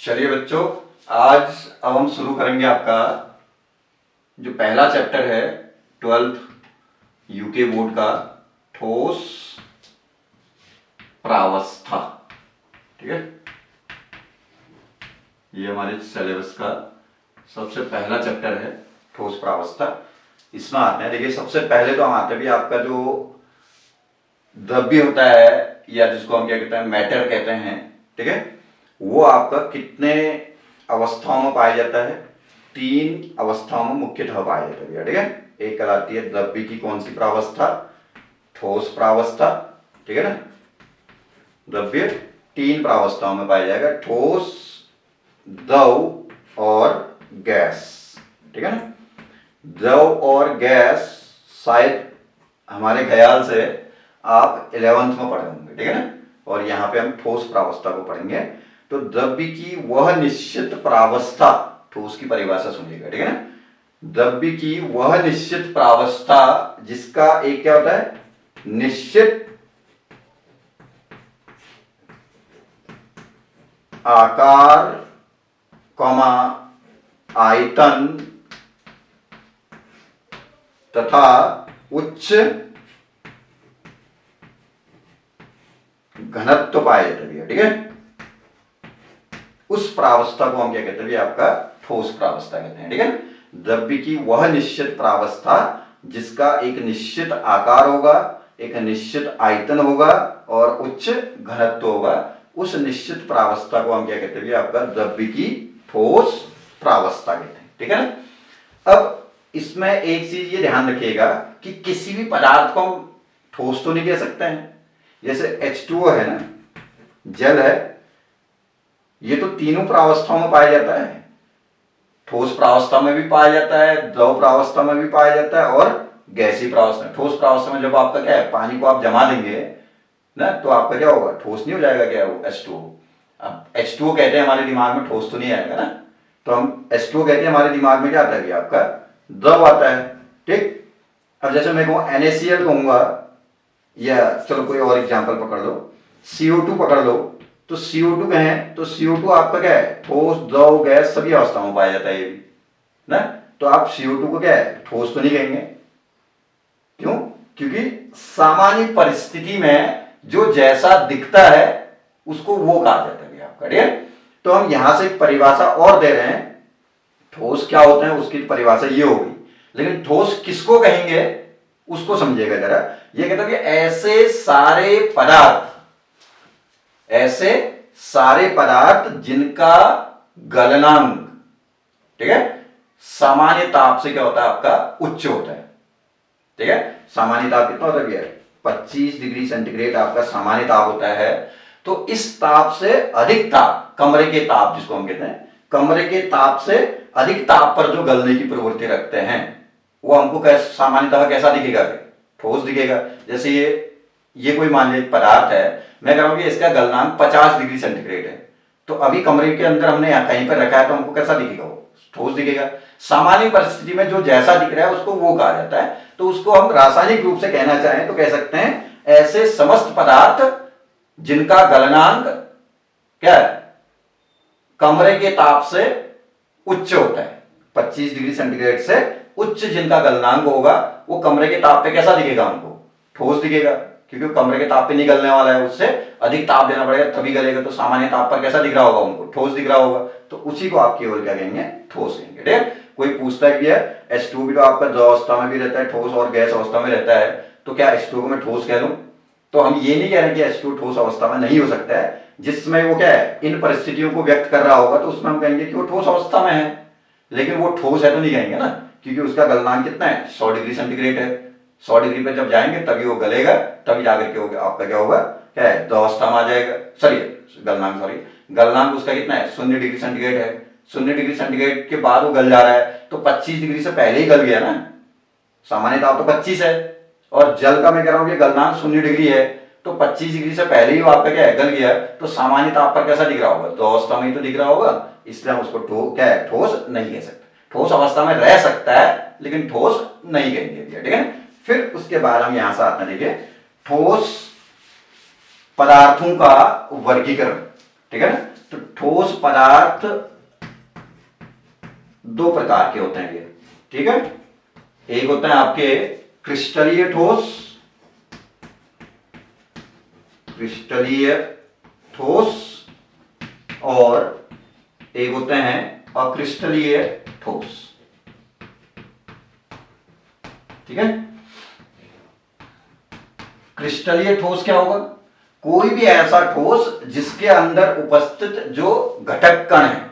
चलिए बच्चों, आज अब हम शुरू करेंगे आपका जो पहला चैप्टर है 12th यूके बोर्ड का ठोस प्रावस्था। ठीक है, ये हमारे सिलेबस का सबसे पहला चैप्टर है ठोस प्रावस्था। इसमें आते हैं, देखिए सबसे पहले तो हम आते हैं भी आपका जो द्रव्य होता है या जिसको हम क्या कहते हैं मैटर कहते हैं, ठीक है, वो आपका कितने अवस्थाओं में पाया जाता है? 3 अवस्थाओं में मुख्यतः पाया जाता है। ठीक है, एक कहलाती है द्रव्य की कौन सी प्रावस्था? ठोस प्रावस्था। ठीक है ना, द्रव्य 3 प्रावस्थाओं में पाया जाएगा, ठोस, द्रव और गैस। ठीक है ना, द्रव और गैस शायद हमारे ख्याल से आप 11th में पढ़े होंगे। ठीक है ना, और यहाँ पे हम ठोस प्रावस्था को पढ़ेंगे। तो द्रव्य की वह निश्चित प्रावस्था, ठोस की परिभाषा सुनिएगा। ठीक है ना, द्रव्य की वह निश्चित प्रावस्था जिसका एक क्या होता है? निश्चित आकार, कॉमा, आयतन तथा उच्च घनत्व पाया जाता है। ठीक है, उस प्रावस्था को हम क्या कहते हैं? आपका ठोस प्रावस्था कहते हैं। ठीक है, द्रव्य की वह निश्चित प्रावस्था जिसका एक निश्चित आकार होगा, एक निश्चित आयतन होगा और उच्च घनत्व होगा, उस निश्चित प्रावस्था को हम क्या कहते हैं? आपका द्रव्य की ठोस प्रावस्था कहते हैं। ठीक है ना, अब इसमें एक चीज ये ध्यान रखिएगा कि किसी भी पदार्थ को हम ठोस तो नहीं कह सकते हैं। जैसे H2O है ना, जल है, ये तो तीनों प्रावस्थाओं में पाया जाता है। ठोस प्रावस्था में भी पाया जाता है, द्रव प्रावस्था में भी पाया जाता है और गैसीय प्रावस्था। ठोस प्रावस्था में जब आपका क्या है, पानी को आप जमा देंगे ना, तो आपका क्या होगा? ठोस नहीं हो जाएगा क्या वो H2O। अब H2O कहते हैं हमारे दिमाग में, ठोस तो नहीं आएगा ना, तो हम H2O कहते हैं, हमारे दिमाग में क्या आता है? आपका द्रव आता है। ठीक, अब जैसे मैं कहूँ NaCl कहूंगा, या चलो कोई और एग्जाम्पल पकड़ लो, CO2 पकड़ लो, तो CO2 कहें तो CO2 आपका क्या है? ठोस, द्रव, गैस सभी अवस्थाओं में पाया जाता है ये भी ना। तो आप CO2 को क्या है? ठोस तो नहीं कहेंगे। क्यों? क्योंकि सामान्य परिस्थिति में जो जैसा दिखता है उसको वो कहा जाता है आपका। ठीक है, तो हम यहां से एक परिभाषा और दे रहे हैं, ठोस क्या होते हैं उसकी परिभाषा ये होगी, लेकिन ठोस किसको कहेंगे उसको समझिएगा जरा। ये कहता है कि ऐसे सारे पदार्थ जिनका गलनांक, ठीक है, सामान्य ताप से क्या होता है? आपका उच्च होता है। ठीक है, सामान्य ताप कितना होता है? 25 डिग्री सेंटीग्रेड आपका सामान्य ताप होता है। तो इस ताप से अधिक ताप, कमरे के ताप जिसको हम कहते हैं, कमरे के ताप से अधिक ताप पर जो गलने की प्रवृत्ति रखते हैं वो हमको सामान्यतः कैसा दिखेगा? ठोस दिखेगा। जैसे ये कोई मान लीजिए पदार्थ है, मैं कह रहा हूं कि इसका गलनांक 50 डिग्री सेंटीग्रेड है, तो अभी कमरे के अंदर हमने यहाँ कहीं पर रखा है, तो हमको कैसा दिखेगा? वो ठोस दिखेगा। सामान्य परिस्थिति में जो जैसा दिख रहा है उसको वो कहा जाता है। तो उसको हम रासायनिक रूप से कहना चाहें तो कह सकते हैं ऐसे समस्त पदार्थ जिनका गलनांक क्या है? कमरे के ताप से उच्च होता है। 25 डिग्री सेंटीग्रेड से उच्च जिनका गलनांक होगा वो कमरे के ताप पे कैसा दिखेगा? हमको ठोस दिखेगा, क्योंकि कमरे के ताप पे नहीं गलने वाला है, उससे अधिक ताप देना पड़ेगा तभी गलेगा। तो सामान्य ताप पर कैसा दिख रहा होगा? उनको ठोस दिख रहा होगा। तो उसी को आप केवल क्या कहेंगे? ठोस कहेंगे। ठीक है, कोई पूछता है H2O भी तो आपका द्रव अवस्था में भी रहता है, ठोस और गैस अवस्था में रहता है, तो क्या H2O को मैं ठोस कह लूं? तो हम ये नहीं कह रहे कि H2O ठोस अवस्था में नहीं हो सकता है। जिसमें वो क्या है, इन परिस्थितियों को व्यक्त कर रहा होगा, तो उसमें हम कहेंगे कि वो ठोस अवस्था में है, लेकिन वो ठोस है तो नहीं कहेंगे ना, क्योंकि उसका गलनांक कितना है? 100 डिग्री सेंटीग्रेड है। 100 डिग्री पे जब जाएंगे तभी वो गलेगा, तभी जाकर के होगा आपका क्या होगा? क्या है? द्रवस्था में आ जाएगा। गलनांक उसका कितना है? 0 डिग्री सेंटीग्रेड है। 0 डिग्री सेंटीग्रेड के बाद वो गल जा रहा है, तो 25 डिग्री से पहले ही गल गया ना। सामान्य ताप तो 25 है और जल का मैं कह रहा हूं कि गलनांक 0 डिग्री है, तो 25 डिग्री से पहले ही वो आपका क्या है? गल गया। तो सामान्य ताप पर कैसा दिख रहा होगा? द्रवस्था में ही तो दिख रहा होगा, इसलिए हम उसको क्या है? ठोस नहीं कह सकते। ठोस अवस्था में रह सकता है लेकिन ठोस नहीं कहेंगे। ठीक है, फिर उसके बाद हम यहां से आते हैं, देखिए ठोस पदार्थों का वर्गीकरण। ठीक है ना, तो ठोस पदार्थ दो प्रकार के होते हैं ये, ठीक है। एक होता है आपके क्रिस्टलीय ठोस, क्रिस्टलीय ठोस, और एक होते हैं अक्रिस्टलीय ठोस, ठीक है। क्रिस्टलीय ठोस क्या होगा? कोई भी ऐसा ठोस जिसके अंदर उपस्थित जो घटक कण है,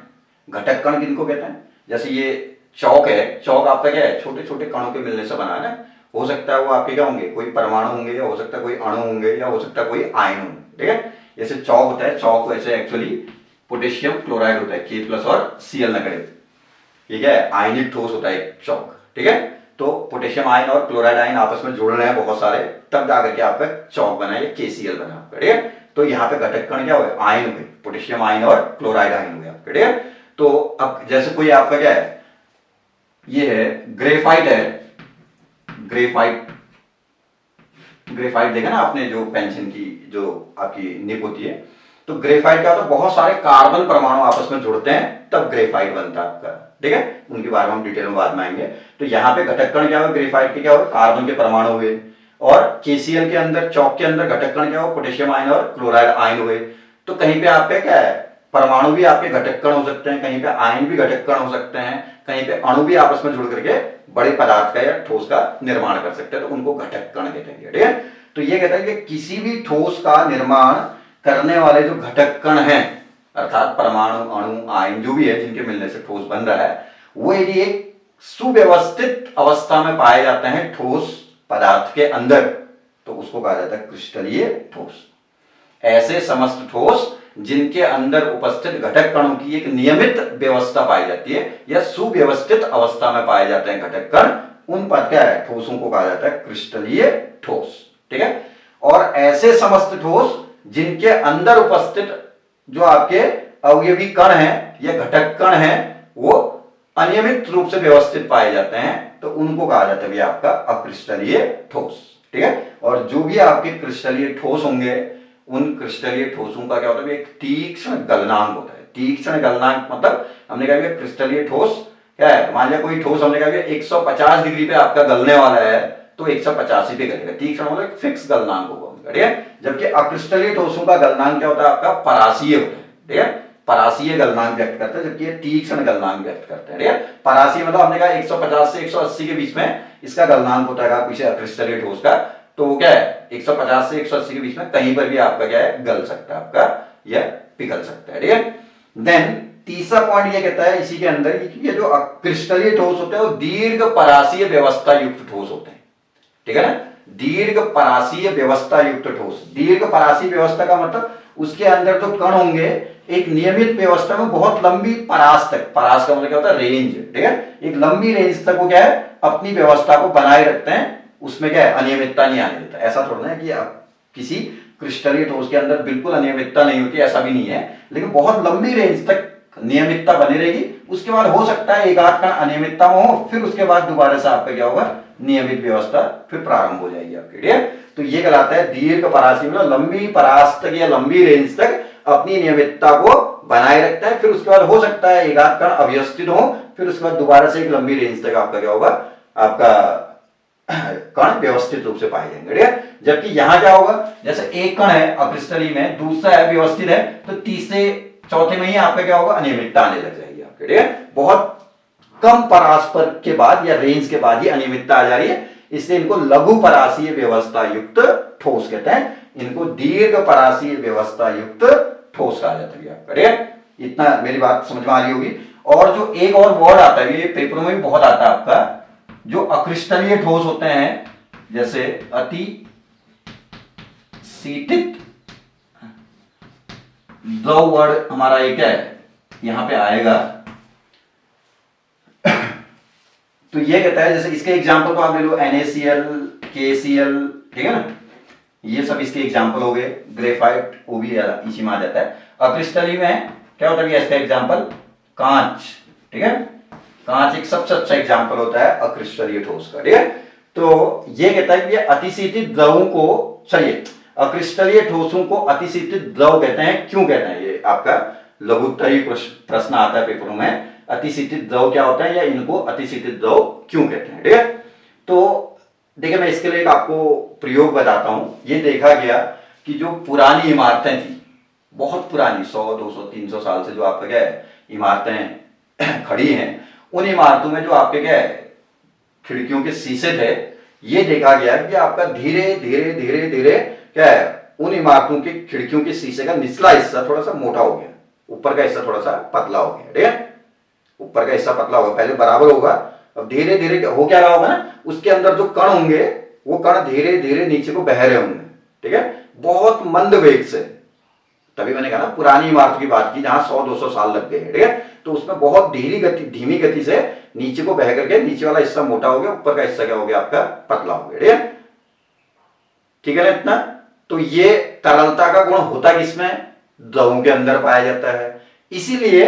घटक कण किनको कहते हैं? जैसे ये चौक है, चौक आपका क्या है? छोटे छोटे कणों के मिलने से बना है ना। हो सकता है वो आपके क्या होंगे? कोई परमाणु होंगे, या हो सकता है कोई अणु होंगे, या हो सकता है कोई आयन होंगे, ठीक है। जैसे चौक होता है, चौक वैसे एक्चुअली पोटेशियम क्लोराइड होता है, K+ और Cl नगड़े, ये क्या है? आयनिक ठोस होता है चौक, ठीक है। तो पोटेशियम आयन और क्लोराइड आयन आपस में जुड़ रहे हैं बहुत सारे, तब जाकर के आपका चौक बना या KCl बना आपका, ठीक है। तो यहाँ पे घटक कण क्या हुए? आयन हुए, पोटेशियम आयन और क्लोराइड आयन हुए आपके, ठीक है। तो अब जैसे कोई आपका क्या है, ये है ग्रेफाइट है, ग्रेफाइट, ग्रेफाइट देखा ना आपने, जो पेंसिल की जो आपकी निब होती है, तो ग्रेफाइट क्या होता है? बहुत सारे कार्बन परमाणु आपस में जुड़ते हैं तब ग्रेफाइट बनता है आपका, ठीक है। उनके बारे में हम डिटेल में बाद में आएंगे। तो यहाँ पे घटक कण क्या हुआ? ग्रेफाइट के क्या हुए? कार्बन के परमाणु हुए, और KCl के अंदर, चौक के अंदर घटक कण क्या हुआ? पोटेशियम आयन और क्लोराइड आयन हुए। तो कहीं पे आपके क्या है? परमाणु भी आपके घटक कण हो सकते हैं, कहीं पे आयन भी घटक कण हो सकते हैं, कहीं पे अणु भी आपस में जुड़ करके बड़े पदार्थ का या ठोस का निर्माण कर सकते हैं, तो उनको घटक कण कहते हैं, ठीक है। तो ये कहता है कि किसी भी ठोस का निर्माण करने वाले जो घटक कण हैं, अर्थात परमाणु, अणु, आयन जो भी है जिनके मिलने से ठोस बन रहा है, वो यदि एक सुव्यवस्थित अवस्था में पाए जाते हैं ठोस पदार्थ के अंदर, तो उसको कहा जाता है क्रिस्टलीय ठोस। ऐसे समस्त ठोस जिनके अंदर उपस्थित घटक कणों की एक नियमित व्यवस्था पाई जाती है या सुव्यवस्थित अवस्था में पाए जाते हैं घटक कण, उन पर क्या है? ठोसों को कहा जाता है क्रिस्टलीय ठोस, ठीक है। और ऐसे समस्त ठोस जिनके अंदर उपस्थित जो आपके अवयवी कण हैं या घटक कण हैं, वो अनियमित रूप से व्यवस्थित पाए जाते हैं, तो उनको कहा जाता है आपका अक्रिस्टलीय ठोस, ठीक है। और जो भी आपके क्रिस्टलीय ठोस होंगे, उन क्रिस्टलीय ठोसों का क्या होता है? एक तीक्ष्ण गलनांक होता है। तीक्ष्ण गलनांक मतलब हमने कहा क्रिस्टलीय ठोस क्या है? मान लिया कोई ठोस हमने कहा 150 डिग्री पे आपका गलने वाला है, तो 185 पे गलेगा। तीक्ष्ण मतलब फिक्स गलनांक होगा, ठीक है। जबकि अक्रिस्टलीय ठोसों का गलनांक क्या होता है? आपका परासीय होता है, ठीक है। परासीय गलनांक व्यक्त करता है, जबकि ये तीक्ष्ण गलनांक व्यक्त करते हैं, ठीक है। परासीय मतलब हमने कहा 150 से 180 के बीच में इसका गलनांक होता है पीछे अक्रिस्टलीय ठोस का, तो वो क्या है? 150 से 180 के बीच में कहीं पर भी आपका क्या है? गल सकता है आपका या पिघल सकता है, ठीक है। देन तीसरा पॉइंट ये कहता है इसी के अंदर कि ये जो क्रिस्टलीय ठोस होते हैं वो दीर्घ परासीय व्यवस्था युक्त ठोस होते हैं, ठीक है ना। दीर्घ परासीय व्यवस्था युक्त ठोस, दीर्घ परासीय व्यवस्था का मतलब उसके अंदर जो कण होंगे एक नियमित व्यवस्था में बहुत लंबी परास तक, परास का मतलब क्या होता है? रेंज, ठीक है। एक लंबी रेंज तक वो क्या है? अपनी व्यवस्था को बनाए रखते हैं, उसमें क्या है? अनियमितता नहीं आने देता। ऐसा थोड़ा है कि किसी क्रिस्टलीय ठोस के अंदर बिल्कुल अनियमितता नहीं होती, ऐसा भी नहीं है, लेकिन बहुत लंबी रेंज तक नियमितता बनी रहेगी। उसके बाद हो सकता है एक आध कण अनियमितता में हो, फिर उसके बाद दोबारा से आपका क्या होगा? नियमित व्यवस्था फिर प्रारंभ हो जाएगी आपके, ठीक है। तो ये कहलाता है दीर्घ परासी, मतलब लंबी परास तक या लंबी रेंज तक अपनी नियमितता को बनाए रखता है, फिर उसके बाद हो सकता है एक आध कण अव्यवस्थित हो, फिर उसके बाद दोबारा से एक लंबी रेंज तक आपका क्या होगा? आपका कण व्यवस्थित रूप से पाए जाएंगे, ठीक है। जबकि यहां क्या होगा? जैसे एक कण है अक्रिस्टलीय में, दूसरा है व्यवस्थित है, तो तीसरे चौथे में ही आपका क्या होगा? अनियमितता आने लग जाएगी आपके, ठीक है। बहुत कम परास्पर के बाद या रेंज के बाद ही अनियमितता आ जा रही है, इसलिए इनको लघु परासीय व्यवस्था युक्त ठोस कहते हैं। इनको दीर्घ परासीय व्यवस्था युक्त ठोस कहा जाता है आपका, ठीक है। इतना मेरी बात समझ में आ रही होगी। और जो एक और वर्ड आता है, ये पेपरों में भी बहुत आता है आपका, जो अक्रिस्टलीय ठोस होते हैं, जैसे अति शीतित द्रव, वर्ड हमारा एक है यहां पे आएगा। तो ये कहता है, जैसे इसके एग्जांपल को आप ले लो, NaCl, KCl, ठीक है ना, ये सब इसके एग्जांपल हो गए। ग्रेफाइट वो भी इसी में आ जाता है। अक्रिस्टलीय में क्या होता है इसका एग्जांपल? कांच, ठीक है। कांच एक सबसे अच्छा एग्जांपल होता है अक्रिस्टलीय ठोस का, ठीक है। तो ये कहता है कि अतिशीतित द्रवों को, चलिए अक्रिस्टलीय ठोसों को अतिशीतित द्रव कहते हैं। क्यों कहते हैं? ये आपका लघुत्तरीय प्रश्न आता है पेपरों में, अतिशीतित द्रव क्या होता है या इनको अतिशीतित द्रव क्यों कहते हैं। ठीक है, तो देखिए मैं इसके लिए एक आपको प्रयोग बताता हूं। ये देखा गया कि जो पुरानी इमारतें थी, बहुत पुरानी 100, 200, 300 साल से जो आपका क्या है इमारतें खड़ी हैं, उन इमारतों में जो आपके क्या है खिड़कियों के शीशे थे, ये देखा गया कि आपका धीरे धीरे धीरे धीरे क्या है उन इमारतों के खिड़कियों के शीशे का निचला हिस्सा थोड़ा सा मोटा हो गया, ऊपर का हिस्सा थोड़ा सा पतला हो गया। ठीक है, ऊपर का हिस्सा पतला होगा, पहले बराबर होगा, अब धीरे धीरे हो क्या रहा होगा ना, उसके अंदर जो कण होंगे वो कण धीरे धीरे नीचे को बह रहे होंगे। ठीक है, बहुत मंद वेग से, तभी मैंने कहा ना पुरानी इमारत की बात की जहां 100-200 साल लग गए। ठीक है, तो उसमें बहुत धीमी गति से नीचे को बह करके नीचे वाला हिस्सा मोटा हो गया, ऊपर का हिस्सा क्या हो गया आपका पतला हो गया। ठीक है, ठीक है ना इतना। तो ये तरलता का गुण होता किसमें, द्रवों के अंदर पाया जाता है। इसीलिए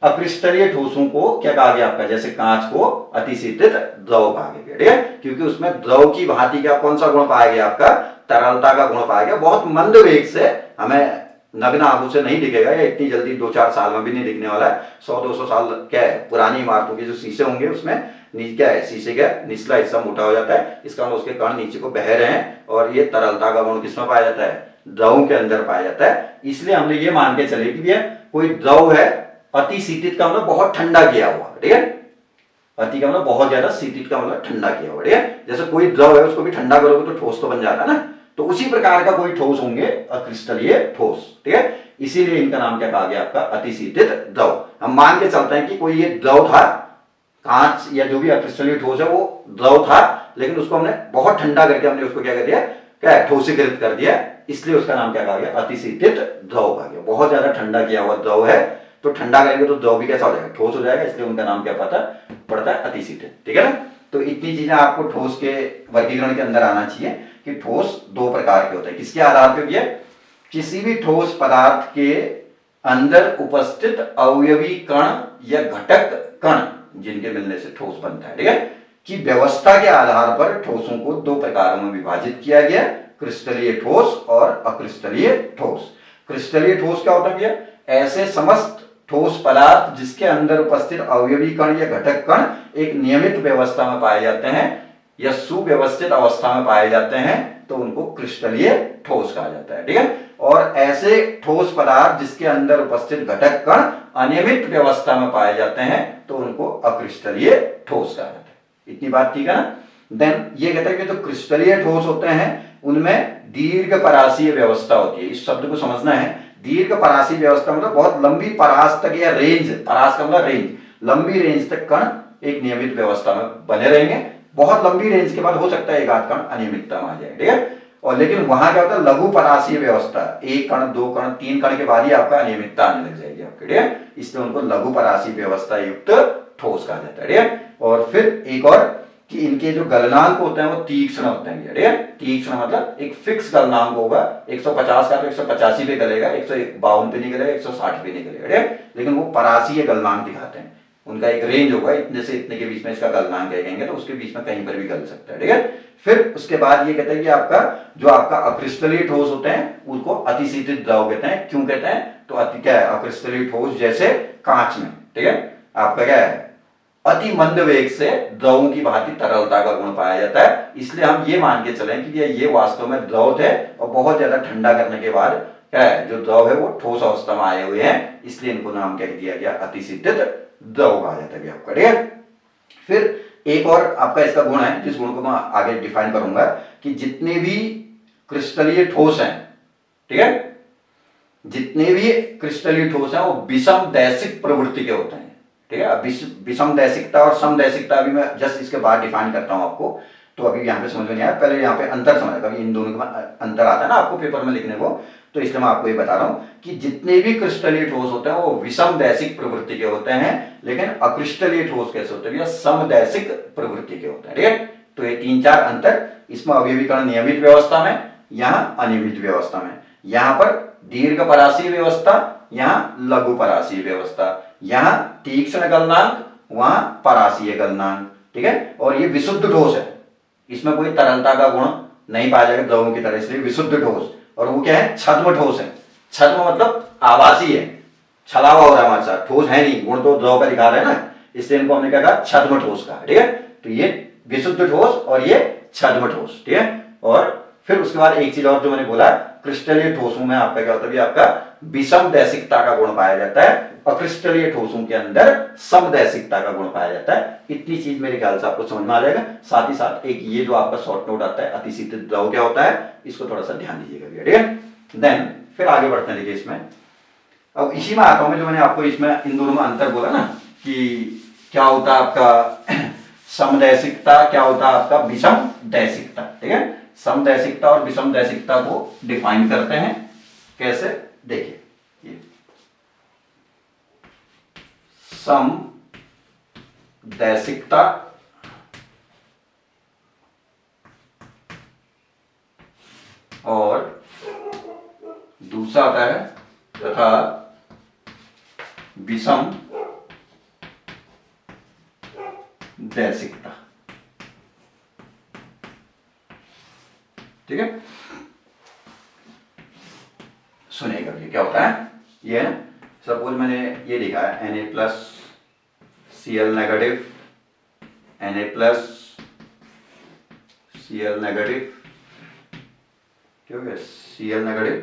अक्रिस्टलीय ठोसों को क्या कहा गया आपका, जैसे कांच को अतिशीतित द्रव कहा गया। ठीक है, क्योंकि उसमें द्रव की भांति क्या कौन सा गुण पाया गया आपका, तरलता का गुण पाया गया। बहुत मंद वेग से, हमें नग्न आंखों से नहीं दिखेगा, या इतनी जल्दी 2-4 साल में भी नहीं दिखने वाला है। 100-200 साल क्या है पुरानी इमारतों के जो शीशे होंगे उसमें नीचे क्या है शीशे का निचला हिस्सा मोटा हो जाता है, इसका मतलब उसके कण नीचे को बह रहे हैं, और ये तरलता का गुण किसमें पाया जाता है, द्रव के अंदर पाया जाता है। इसलिए हमने ये मान के चले कि भैया कोई द्रव है अतिशीतित का मतलब बहुत ठंडा किया हुआ। ठीक है, अति का मतलब बहुत ज्यादा, शीतित का मतलब ठंडा किया हुआ। ठीक है, जैसे कोई द्रव है उसको भी ठंडा करोगे तो ठोस तो बन जाता है ना, तो उसी प्रकार का कोई ठोस होंगे अक्रिस्टलीय ठोस। ठीक है, इसीलिए इनका नाम क्या कहा गया आपका, अतिशीतित द्रव। हम मान के चलते हैं कि कोई ये द्रव था, कांच या जो भी अक्रिस्टलीय ठोस है वो द्रव था, लेकिन उसको हमने बहुत ठंडा करके हमने उसको क्या कर दिया, क्या है ठोसीकृत कर दिया, इसलिए उसका नाम क्या कहा गया, अतिशीतित द्रव कहा गया। बहुत ज्यादा ठंडा किया हुआ द्रव है, तो ठंडा करेंगे तो द्रव भी कैसा हो जाएगा, ठोस हो जाएगा, इसलिए उनका नाम क्या पड़ता है अतिशीतित। ठीक है ना, तो इतनी चीजें आपको ठोस के वर्गीकरण के अंदर आना चाहिए कि ठोस दो प्रकार के होते हैं। किसके आधार पर, किसी भी ठोस पदार्थ के अंदर उपस्थित अवयवी कण या घटक कण जिनके मिलने से ठोस बनता है। ठीक है, कि व्यवस्था के आधार पर ठोसों को दो प्रकारों में विभाजित किया गया, क्रिस्टलीय ठोस और अक्रिस्टलीय ठोस। क्रिस्टलीय ठोस क्या होता है भैया, ऐसे समस्त ठोस पदार्थ जिसके अंदर उपस्थित अवयवी कण या घटक कण एक नियमित व्यवस्था में पाए जाते हैं या सुव्यवस्थित अवस्था में पाए जाते हैं, तो उनको क्रिस्टलीय ठोस कहा जाता है। ठीक है, और ऐसे ठोस पदार्थ जिसके अंदर उपस्थित घटक कण अनियमित व्यवस्था में पाए जाते हैं, तो उनको अक्रिस्टलीय ठोस कहा जाता है। इतनी बात ठीक है ना। देन ये कहता है कि जो क्रिस्टलीय ठोस होते हैं उनमें दीर्घ परासीय व्यवस्था होती है। इस शब्द को समझना है, दीर्घ परासीय व्यवस्था मतलब बहुत लंबी परास तक या रेंज, परास का मतलब रेंज, लंबी रेंज तक कण एक नियमित व्यवस्था में बने रहेंगे। बहुत लंबी रेंज के बाद हो सकता है एक आध कण अनियमितता में आ जाए। ठीक है, और लेकिन वहां क्या होता है, लघु परासीय व्यवस्था, एक कण, दो कण, तीन कण के बाद ही आपका अनियमितता आने लग जाएगी आपके। ठीक है, इसलिए उनको लघु परासीय व्यवस्था युक्त ठोस कहा जाता है। ठीक है, और फिर एक और कि इनके जो गलनांक होते हैं वो तीक्ष्ण होते हैं। ठीक है, तीक्ष्ण मतलब एक फिक्स गलनांक होगा, 150 का तो 185 पे गलेगा, 152 पे नहीं गलेगा, 160 पे नहीं गलेगा। ठीक है, लेकिन वो परासीय गलनांक दिखाते हैं, उनका एक रेंज होगा, इतने से इतने के बीच में इसका गलनांक कहेंगे, तो उसके बीच में कहीं पर भी गल सकता है। ठीक है, फिर उसके बाद ये कहते हैं कि आपका जो आपका अक्रिस्टलीय ठोस होते हैं उनको अतिशीतित द्रव कहते हैं। क्यों कहते हैं, तो अति क्या है, अक्रिस्टलीय ठोस जैसे कांच में, ठीक है, आपका क्या है अति मंद वेग से द्रवों की भांति तरलता का गुण पाया जाता है। इसलिए हम ये मान के चलें कि ये वास्तव में द्रव थे और बहुत ज्यादा ठंडा करने के बाद क्या है जो द्रव है वो ठोस अवस्था में आए हुए हैं, इसलिए इनको नाम क्या दिया गया, अतिशीतित द्रव कहा जाता है आपका। ठीक है, फिर एक और आपका इसका गुण है जिस गुण को मैं आगे डिफाइन करूंगा कि जितने भी क्रिस्टलीय ठोस हैं, ठीक है, जितने भी क्रिस्टलीय ठोस हैं वो विषम दैशिक प्रवृत्ति के होते हैं। ठीक है, विषम दैशिकता और समदैशिकता अभी मैं जस्ट इसके बाद डिफाइन करता हूं आपको, तो अभी यहाँ पे समझ में नहीं आया, पहले यहाँ पे अंतर समझ, कभी इन दोनों का अंतर आता है ना आपको पेपर में लिखने को, तो इसलिए मैं आपको ये बता रहा हूं कि जितने भी क्रिस्टलीय ठोस होते हैं वो विषम दैशिक प्रवृत्ति के होते हैं, लेकिन अक्रिस्टलीय ठोस कैसे होते हैं, समदैशिक प्रवृत्ति के होते हैं। ठीक है, तो ये 3-4 अंतर, इसमें अवयवीकरण नियमित व्यवस्था में, यहाँ अनियमित व्यवस्था में, यहाँ पर दीर्घ परासीय व्यवस्था, यहाँ लघु परासीय व्यवस्था, यहाँ तीक्ष्ण गलनांक, वहां परासीय गलनांक। ठीक है, और ये विशुद्ध ठोस है, इसमें कोई तरलता का गुण नहीं पाया जाएगा द्रवों की तरह, इसलिए विशुद्ध ठोस। और वो क्या है, छद्म ठोस है। छद्म मतलब आभासी है, छलावा हो रहा है हमारे साथ, ठोस है नहीं, गुण तो द्रव का दिखा रहे हैं ना, इसलिए इनको हमने क्या कहा, छद्म ठोस कहा। ठीक है, तो ये विशुद्ध ठोस और ये छद्म ठोस। ठीक है, और फिर उसके बाद एक चीज और जो मैंने बोला, क्रिस्टलीय ठोसों में आपका क्या होता है, आपका विषम दैशिकता का गुण पाया जाता है, अक्रिस्टलीय ठोसों के अंदर समदैशिकता का गुण पाया जाता है। इतनी चीज मेरे ख्याल से आपको समझ में आ जाएगा। साथ ही साथ एक ये जो आपका शॉर्ट नोट आता है, अतिशीतल द्रव क्या होता है, इसको थोड़ा सा ध्यान दीजिएगा। ठीक है, देन फिर आगे बढ़ते हैं। देखिए इसमें अब इसी में आता हूं मैं, जो मैंने आपको इसमें इन दोनों में अंतर बोला ना, कि क्या होता है आपका समदैशिकता, क्या होता है आपका विषम दैशिकता। ठीक है, समदैशिकता और विषम दैशिकता को डिफाइन करते हैं कैसे, देखिए ये समदैशिकता और दूसरा आता है तथा विषम दैशिकता। ठीक है, सुनिएगा ये क्या होता है। ये है, सपोज मैंने ये लिखा है Na plus Cl negative, Na plus Cl negative, ठीक है, Cl नेगेटिव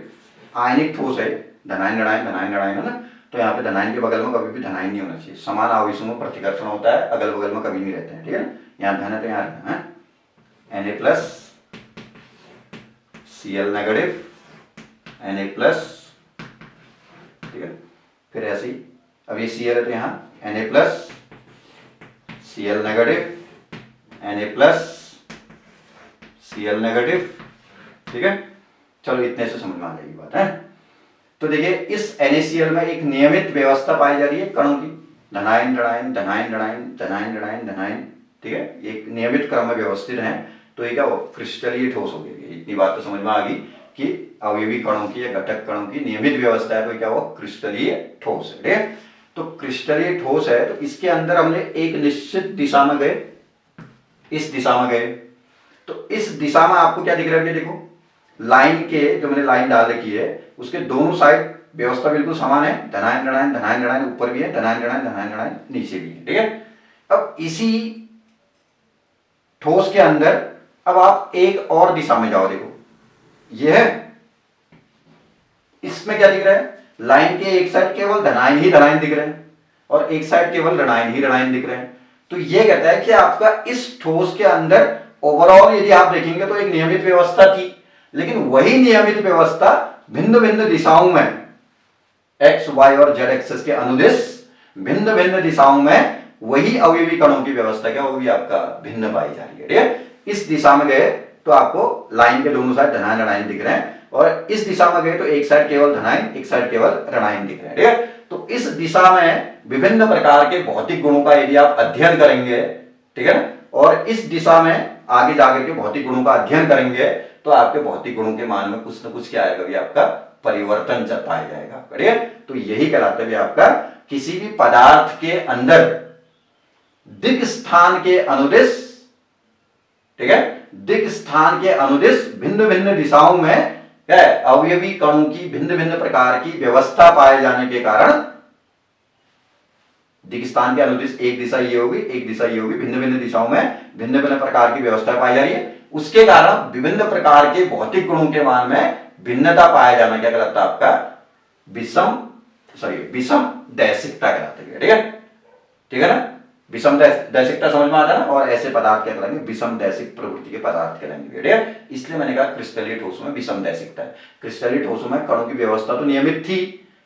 आयनिक ठोस है, धनायन ऋणायन धनायन ऋणायन है ना, तो यहाँ पे धनायन के बगल में कभी भी धनायन नहीं होना चाहिए। समान आवेशों में प्रतिकर्षण होता है, अगल बगल में कभी नहीं रहते हैं। ठीक है, यहाँ धन है तो यहाँ है, Na plus Cl negative, Na plus, ठीक है, फिर ऐसे ही अब ये Cl है तो यहाँ Na plus Cl negative, Na plus Cl negative. ठीक है, चलो इतने से समझ में आ जाएगी बात है। तो देखिए इस NaCl में एक नियमित व्यवस्था पाई जा रही है कणों की, धनायन ऋणायन धनायन ऋणायन धनायन ऋणायन धनायन। ठीक है, एक नियमित क्रम में व्यवस्थित है, तो ये क्या हो, क्रिस्टलीय ठोस हो गई। इतनी बात तो समझ में आ गई कि अवयवी कणों की या घटक कणों की नियमित व्यवस्था है, तो क्या हो, क्रिस्टलीय ठोस है। ठीक है, तो क्रिस्टलीय ठोस है, तो इसके अंदर हमने एक निश्चित दिशा में गए, इस दिशा में गए, तो इस दिशा में आपको क्या दिख रहा है, देखो लाइन के, जो मैंने लाइन डाल रखी है उसके दोनों साइड व्यवस्था बिल्कुल समान है, धनायन ऋणायन ऊपर भी है, धनायन ऋणायन नीचे भी है। ठीक है, अब इसी ठोस के अंदर अब आप एक और दिशा में जाओ, देखो यह है, इसमें क्या दिख रहा है, लाइन के एक साइड केवल धनायन ही धनायन दिख रहे हैं और एक साइड केवल ऋणायन ही ऋणायन दिख रहे हैं। तो यह कहता है कि आपका इस ठोस के अंदर ओवरऑल यदि आप देखेंगे तो एक नियमित व्यवस्था थी, लेकिन वही नियमित व्यवस्था भिन्न भिन्न दिशाओं में एक्स वाई और जेड एक्सेस के अनुदिश भिन्न भिन्न दिशाओं में वही अवयवी कणों की व्यवस्था क्या होगी, आपका भिन्न पाई जा रही है। ठीक है, इस दिशा में गए तो आपको लाइन के दोनों साइड धनायन ऋणायन दिख रहे हैं, और इस दिशा में गए तो एक साइड केवल धनायन एक साइड केवल ऋणायन दिख रहे हैं। ठीक है, तो इस दिशा में विभिन्न प्रकार के भौतिक गुणों का यदि आप अध्ययन करेंगे, ठीक है ना, और इस दिशा में आगे जाकर के भौतिक गुणों का अध्ययन करेंगे, तो आपके भौतिक गुणों के मान में कुछ न कुछ क्या आएगा, भी आपका परिवर्तन पाया जाएगा। ठीक है, तो यही कहलाता है आपका किसी भी पदार्थ के अंदर दिक् स्थान के अनुदिश, ठीक है, दिक् स्थान के अनुदिश भिन्न भिन्न दिशाओं में क्या है, अवयवी कणों की भिन्न भिन्न प्रकार की व्यवस्था पाए जाने के कारण, दिक् स्थान के अनुदिश एक दिशा ये होगी एक दिशा ये होगी, भिन्न भिन्न दिशाओं में भिन्न भिन्न प्रकार की व्यवस्था पाई जा रही है, उसके कारण विभिन्न प्रकार के भौतिक गुणों के मान में भिन्नता पाया जाना क्या कहलाता है, आपका विषम दैशिकता कहलाता है। ठीक है, ठीक है ना, विषम दैशिकता समझ में आता है ना, और ऐसे पदार्थ क्या कहलाएंगे, विषम दैशिक प्रवृत्ति के पदार्थ कहलाएंगे। ठीक है, इसलिए मैंने कहा क्रिस्टलीय ठोसों में विषम दैशिकता है। क्रिस्टलीय ठोसों में कणों की व्यवस्था तो नियमित थी,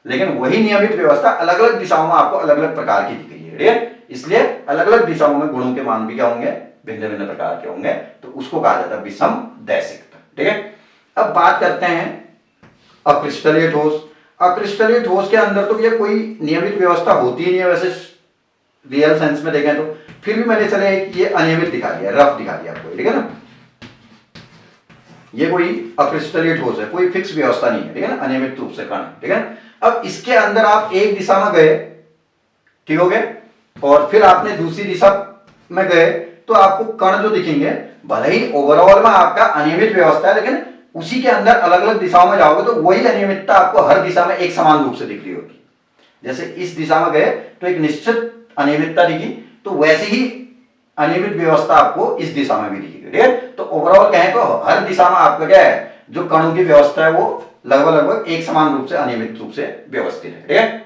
लेकिन वही नियमित व्यवस्था अलग अलग दिशाओं में आपको अलग अलग प्रकार की दिख रही है। ठीक है, इसलिए अलग अलग दिशाओं में गुणों के मान भी क्या होंगे, भिन्न भिन्न प्रकार के होंगे, तो उसको कहा जाता है विषम दैशिकता। ठीक है, अब बात करते हैं अक्रिस्टलीय ठोस। अक्रिस्टलीय ठोस के अंदर तो ये कोई नियमित व्यवस्था होती ही नहीं है वैसे रियल सेंस में देखें तो, फिर भी मैंने चले ये अनियमित दिखा दिया, रफ दिखा दिया आपको। ठीक है ना, ये कोई अक्रिस्टलीय ठोस है, कोई फिक्स व्यवस्था नहीं है। ठीक है ना, अनियमित रूप से कण। ठीक है, अब इसके अंदर आप एक दिशा में गए, ठीक हो गए, और फिर आपने दूसरी दिशा में गए, तो आपको कण जो दिखेंगे, भले ही ओवरऑल में आपका अनियमित व्यवस्था है, लेकिन उसी के अंदर अलग अलग दिशाओं में जाओगे तो वही अनियमितता आपको हर दिशा में एक समान रूप से दिख रही होगी। जैसे इस दिशा में गए तो एक निश्चित अनियमितता दिखी, तो वैसी ही अनियमित व्यवस्था आपको इस दिशा में भी दिखेगी। ठीक है, तो ओवरऑल कहें तो हर दिशा में आपका क्या है, जो कणों की व्यवस्था है वो लगभग एक समान रूप से अनियमित रूप से व्यवस्थित है। ठीक है,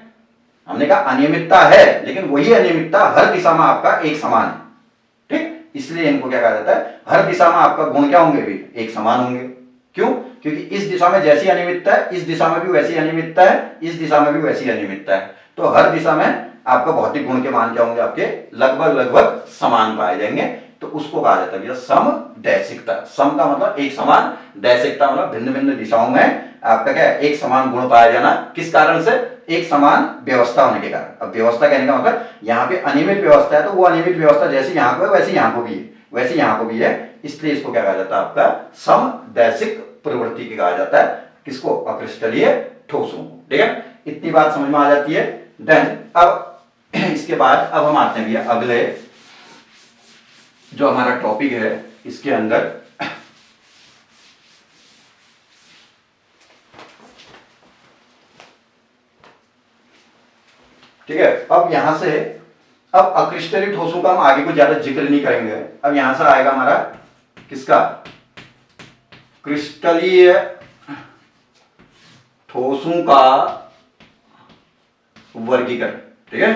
हमने कहा अनियमितता है, लेकिन वही अनियमितता हर दिशा में आपका एक समान है। ठीक, इसलिए इनको क्या कहा जाता है, हर दिशा में आपका गुण क्या होंगे भी, एक समान होंगे। क्यों? क्योंकि इस दिशा में जैसी अनियमितता है, इस दिशा में भी वैसी अनियमितता है, इस दिशा में भी वैसी अनियमितता है, तो हर दिशा में आपका भौतिक गुण के मान क्या होंगे, आपके लगभग समान पाए जाएंगे। तो उसको कहा जाता है समदैशिकता। सम का मतलब एक समान, दैशिकता मतलब भिन्न भिन्न दिशाओं में आपका क्या है, एक समान गुण पाया जाना। किस कारण से? एक समान व्यवस्था होने के कारण। अब व्यवस्था कहने का मतलब यहाँ पे अनियमित व्यवस्था है, तो वो अनियमित व्यवस्था जैसी यहाँ को है वैसे यहाँ को भी है, वैसे यहाँ को भी है, इसलिए इसको क्या कहा जाता है, आपका समदैशिक प्रवृत्ति के कहा जाता है। किसको? अक्रिस्टलीय ठोसों को। ठीक है, इतनी बात समझ में आ जाती है। देन अब इसके बाद अब हम आते हैं भैया अगले जो हमारा टॉपिक है, इसके अंदर ठीक है। अब यहां से अब अक्रिस्टलीय ठोसों का हम आगे को ज्यादा जिक्र नहीं करेंगे। अब यहां से आएगा हमारा किसका, क्रिस्टलीय ठोसों का वर्गीकरण। ठीक है,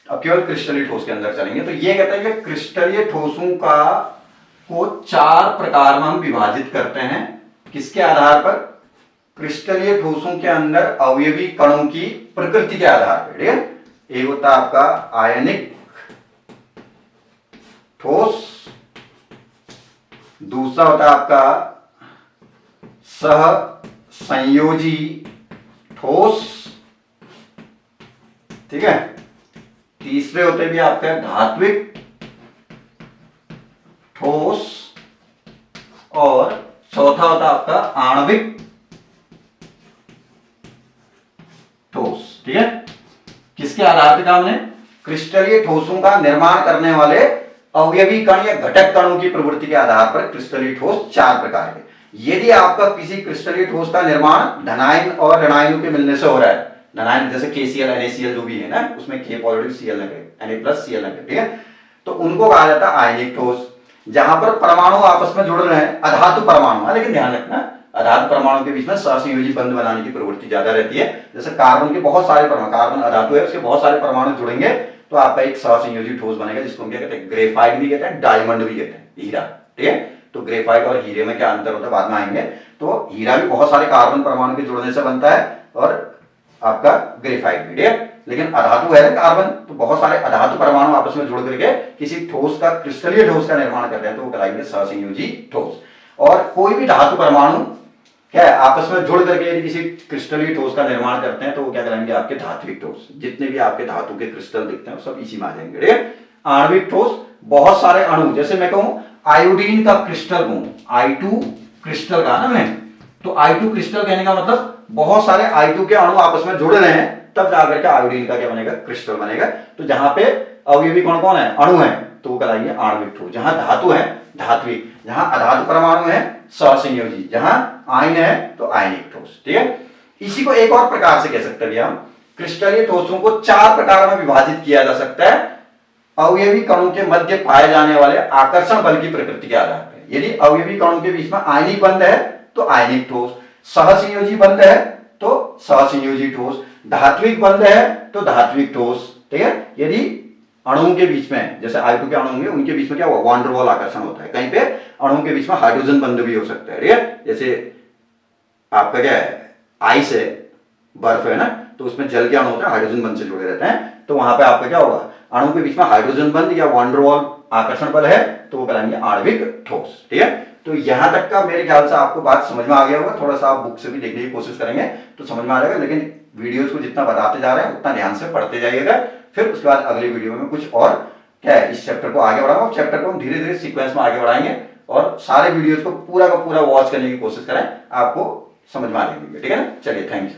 अब केवल क्रिस्टलीय ठोस के अंदर चलेंगे। तो ये कहता है कि क्रिस्टलीय ठोसों का को 4 प्रकार में हम विभाजित करते हैं। किसके आधार पर? क्रिस्टलीय ठोसों के अंदर अवयवी कणों की प्रकृति के आधार पर। ठीक है, एक होता है आपका आयनिक ठोस, दूसरा होता है आपका सहसंयोजी ठोस, ठीक है, तीसरे होते भी आपका धात्विक ठोस, और चौथा होता आपका आणविक ठोस। ठीक है, किसके आधार पर काम ने? क्रिस्टलीय ठोसों का निर्माण करने वाले अवयवी कण या घटक कणों की प्रवृत्ति के आधार पर क्रिस्टलीय ठोस 4 प्रकार के। यदि आपका किसी क्रिस्टलीय ठोस का निर्माण धनायन और ऋणायनों के मिलने से हो रहा है, धनायन जैसे KCl NaCl जो भी है ना, उसमेमें K positive Cl negative Na+Cl negative, ठीक है, तो उनको कहा जाता है आयनिक ठोस। जहां पर परमाणु आपस में जुड़ रहे हैं, अधातु परमाणु है, लेकिन ध्यान रखना अधातु परमाणु के बीच में सहसंयोजी बंध बनाने की प्रवृत्ति ज्यादा रहती है। जैसे कार्बन के बहुत सारे परमाणु, कार्बन अधातु है, उसके बहुत सारे परमाणु जुड़ेंगे तो आपका एक सहसंयोजी ठोस बनेगा, जिसको हम क्या कहते हैं, ग्रेफाइट भी कहते हैं, डायमंड भी कहते हैं, हीरा। ठीक है, तो ग्रेफाइट और हीरे में क्या अंतर होता है बाद में आएंगे। तो हीरा भी बहुत सारे कार्बन परमाणु के जुड़ने से बनता है और आपका ग्रेफाइट भी। ठीक है, लेकिन अधातु है कार्बन, तो बहुत सारे अधातु परमाणु आपस में जुड़ करके किसी ठोस का, क्रिस्टलीय ठोस का निर्माण करते हैं, तो वो कहलाएंगे सहसंयोजी ठोस। और कोई भी धातु परमाणु क्या है, आपस में जुड़ करके यदि किसी क्रिस्टलीय ठोस का निर्माण करते हैं तो वो क्या कहलाएंगे, आपके धात्विक ठोस। जितने भी आपके धातु के क्रिस्टल दिखते हैं सब इसी में आ जाएंगे। ठीक है, आणविक ठोस, बहुत सारे अणु, जैसे मैं कहूं आयोडीन का क्रिस्टल कहूं, I2 क्रिस्टल का ना मैं, तो I2 क्रिस्टल कहने का मतलब बहुत सारे I2 के अणु आपस में जुड़ रहे हैं, तब जाकर के आयोडीन का क्या बनेगा, क्रिस्टल बनेगा। तो जहां पे अवयवी कौन कौन है, अणु है, तो वो कहलाएंगे आणविक ठोस। जहां धातु है धात्विक, जहां अधातु परमाणु है सहसंयोजी, जहां आयन है तो आयनिक ठोस। ठीक है, इसी को एक और प्रकार से कह सकते हैं हम, क्रिस्टलीय ठोसों को 4 प्रकार में विभाजित किया जा सकता है अवयवी कणों के मध्य पाए जाने वाले आकर्षण बल की प्रकृति के आधार पर। यदि अवयवी कणों के बीच में आयनिक बंध है तो आयनिक ठोस, सहसंयोजी बंध है तो सहसंयोजी ठोस, धात्विक बंध है तो धात्विक ठोस। ठीक है, यदि अणुओं के बीच में, जैसे I2 के अणु होंगे, उनके बीच में क्या हुआ, वान डेर वाल आकर्षण होता है। कहीं पे अणुओं के बीच में हाइड्रोजन बंध भी हो सकता है। ठीक है, जैसे आपका क्या है, आइस है, बर्फ है ना, तो उसमें जल के अणु होते हैं, हाइड्रोजन बंध से जुड़े रहते हैं, तो वहां पे आपका क्या होगा, अणु के बीच में हाइड्रोजन बंध या वान डेर वाल आकर्षण बल है, तो वो कहलाएंगे आणविक ठोस। ठीक है, तो यहां तक का मेरे ख्याल से आपको बात समझ में आ गया होगा। थोड़ा सा आप बुक से भी देखने की कोशिश करेंगे तो समझ में आ जाएगा, लेकिन वीडियोस को जितना बताते जा रहे हैं उतना ध्यान से पढ़ते जाइएगा। फिर उसके बाद अगले वीडियो में कुछ और क्या है, इस चैप्टर को आगे बढ़ाऊंगा। चैप्टर को हम धीरे धीरे सीक्वेंस में आगे बढ़ाएंगे और सारे वीडियोस को पूरा का पूरा वॉच करने की कोशिश करें, आपको समझ में आ जाएंगे। ठीक है ना, चलिए थैंक यू।